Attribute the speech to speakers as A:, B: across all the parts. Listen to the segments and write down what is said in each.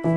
A: This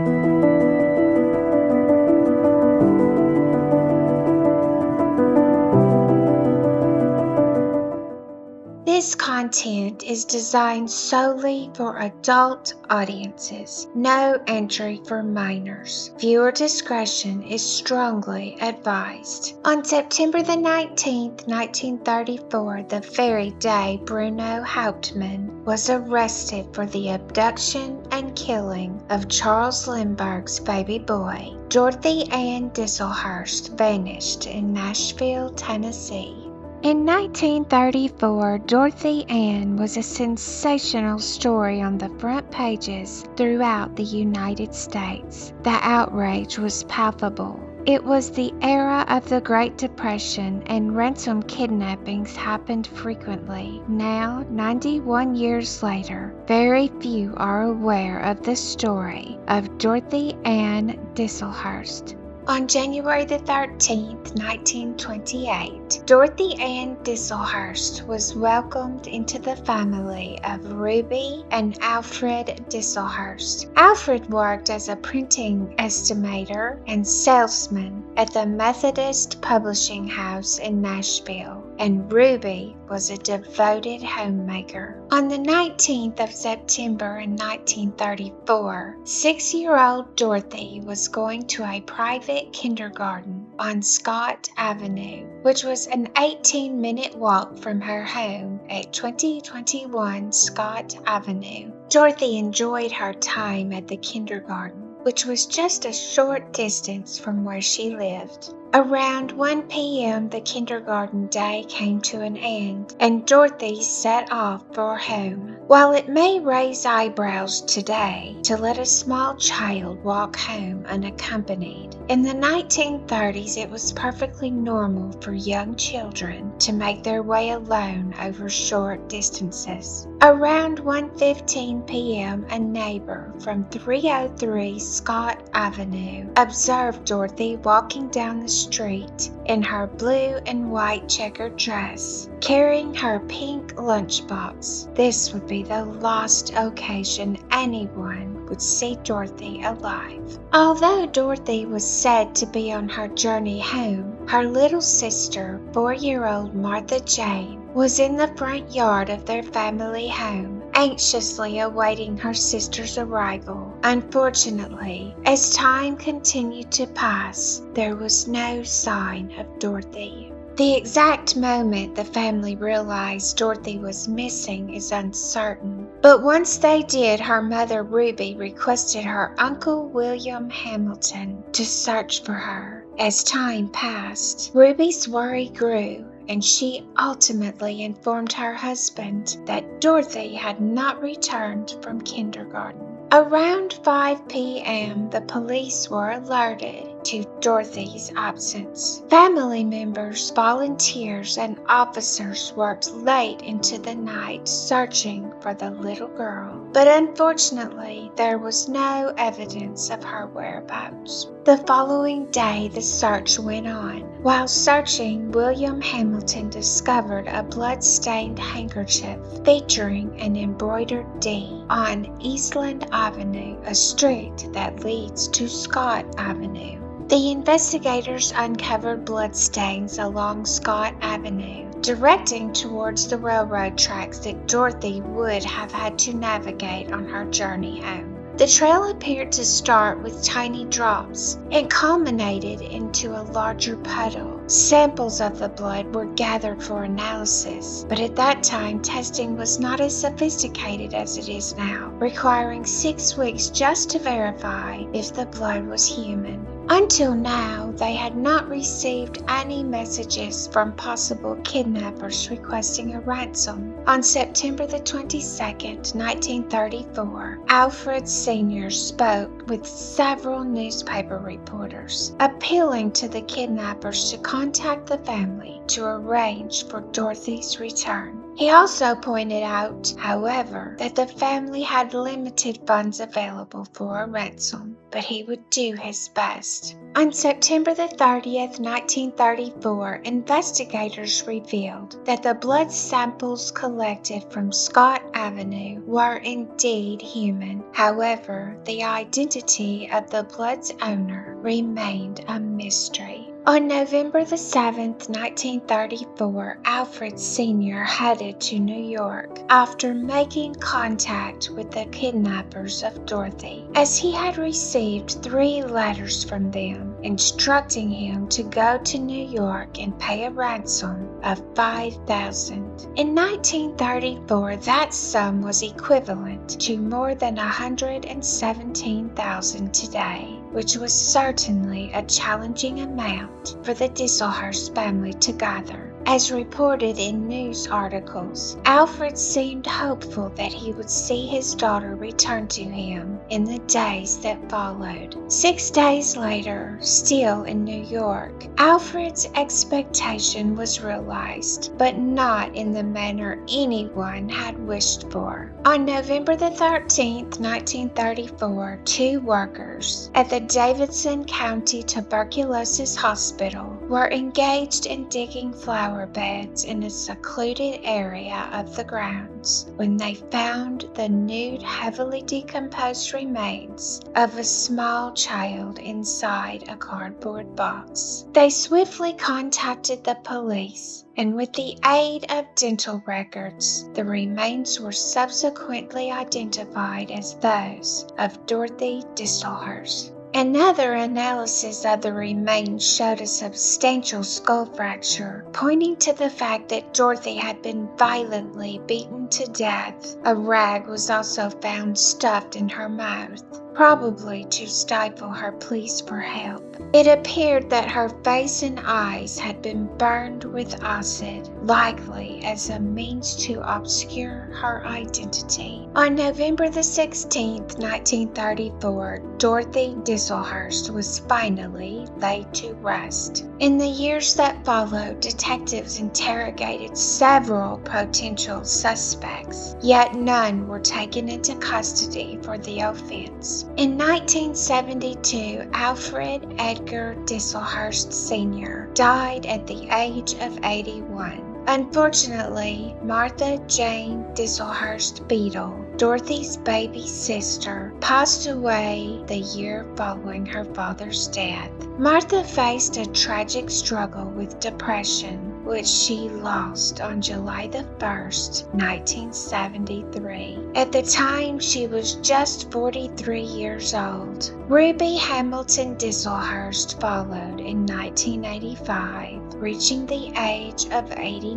A: content is designed solely for adult audiences. No entry for minors. Viewer discretion is strongly advised. On September the 19th, 1934, the very day Bruno Hauptmann was arrested for the abduction and killing of Charles Lindbergh's baby boy, Dorothy Ann Distelhurst vanished in Nashville, Tennessee. In 1934, Dorothy Ann was a sensational story on the front pages throughout the United States. The outrage was palpable. It was the era of the Great Depression, and ransom kidnappings happened frequently. Now, 91 years later, very few are aware of the story of Dorothy Ann Distelhurst. On January the 13th, 1928, Dorothy Ann Distelhurst was welcomed into the family of Ruby and Alfred Distelhurst. Alfred worked as a printing estimator and salesman at the Methodist Publishing House in Nashville, and Ruby was a devoted homemaker. On the 19th of September in 1934, 6-year-old Dorothy was going to a private kindergarten on Scott Avenue, which was an 18-minute walk from her home at 2021 Scott Avenue. Dorothy enjoyed her time at the kindergarten, which was just a short distance from where she lived. Around 1 p.m., the kindergarten day came to an end, and Dorothy set off for home. While it may raise eyebrows today to let a small child walk home unaccompanied, in the 1930s it was perfectly normal for young children to make their way alone over short distances. Around 1:15 p.m., a neighbor from 303 Scott Avenue observed Dorothy walking down the street in her blue and white checkered dress, carrying her pink lunchbox. This would be the last occasion anyone would see Dorothy alive. Although Dorothy was said to be on her journey home, her little sister, 4-year-old Martha Jane, was in the front yard of their family home, anxiously awaiting her sister's arrival. Unfortunately, as time continued to pass, there was no sign of Dorothy. The exact moment the family realized Dorothy was missing is uncertain, but once they did, her mother Ruby requested her Uncle William Hamilton to search for her. As time passed, Ruby's worry grew, and she ultimately informed her husband that Dorothy had not returned from kindergarten. Around 5 p.m., the police were alerted to Dorothy's absence. Family members, volunteers, and officers worked late into the night searching for the little girl, but unfortunately, there was no evidence of her whereabouts. The following day, the search went on. While searching, William Hamilton discovered a blood-stained handkerchief featuring an embroidered D on Eastland Avenue, a street that leads to Scott Avenue. The investigators uncovered bloodstains along Scott Avenue, directing towards the railroad tracks that Dorothy would have had to navigate on her journey home. The trail appeared to start with tiny drops and culminated into a larger puddle. Samples of the blood were gathered for analysis, but at that time testing was not as sophisticated as it is now, requiring 6 weeks just to verify if the blood was human. Until now, they had not received any messages from possible kidnappers requesting a ransom. On September the 22nd, 1934, Alfred Sr. spoke with several newspaper reporters, appealing to the kidnappers to contact the family to arrange for Dorothy's return. He also pointed out, however, that the family had limited funds available for a ransom, but he would do his best. On September the 30th, 1934, investigators revealed that the blood samples collected from Scott Avenue were indeed human. However, the identity of the blood's owner remained a mystery. On November the 7th, 1934, Alfred Sr. headed to New York after making contact with the kidnappers of Dorothy, as he had received 3 letters from them instructing him to go to New York and pay a ransom of $5,000. In 1934, that sum was equivalent to more than $117,000 today, which was certainly a challenging amount for the Distelhurst family to gather. As reported in news articles, Alfred seemed hopeful that he would see his daughter return to him in the days that followed. 6 days later, still in New York, Alfred's expectation was realized, but not in the manner anyone had wished for. On November the 13th, 1934, 2 workers at the Davidson County Tuberculosis Hospital were engaged in digging flower beds in a secluded area of the grounds when they found the nude, heavily decomposed remains of a small child inside a cardboard box. They swiftly contacted the police, and with the aid of dental records, the remains were subsequently identified as those of Dorothy Distelhurst. Another analysis of the remains showed a substantial skull fracture, pointing to the fact that Dorothy had been violently beaten to death. A rag was also found stuffed in her mouth, probably to stifle her pleas for help. It appeared that her face and eyes had been burned with acid, likely as a means to obscure her identity. On November the 16th, 1934, Dorothy Distelhurst was finally laid to rest. In the years that followed, detectives interrogated several potential suspects, yet none were taken into custody for the offense. In 1972, Alfred Edgar Distelhurst Sr. died at the age of 81. Unfortunately, Martha Jane Distelhurst Beadle, Dorothy's baby sister, passed away the year following her father's death. Martha faced a tragic struggle with depression, which she lost on July the 1st, 1973. At the time, she was just 43 years old. Ruby Hamilton Distelhurst followed in 1985, reaching the age of 89.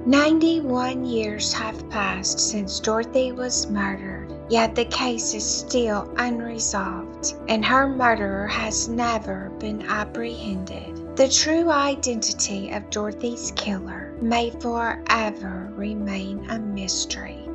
A: 91 years have passed since Dorothy was murdered, yet the case is still unresolved, and her murderer has never been apprehended. The true identity of Dorothy's killer may forever remain a mystery.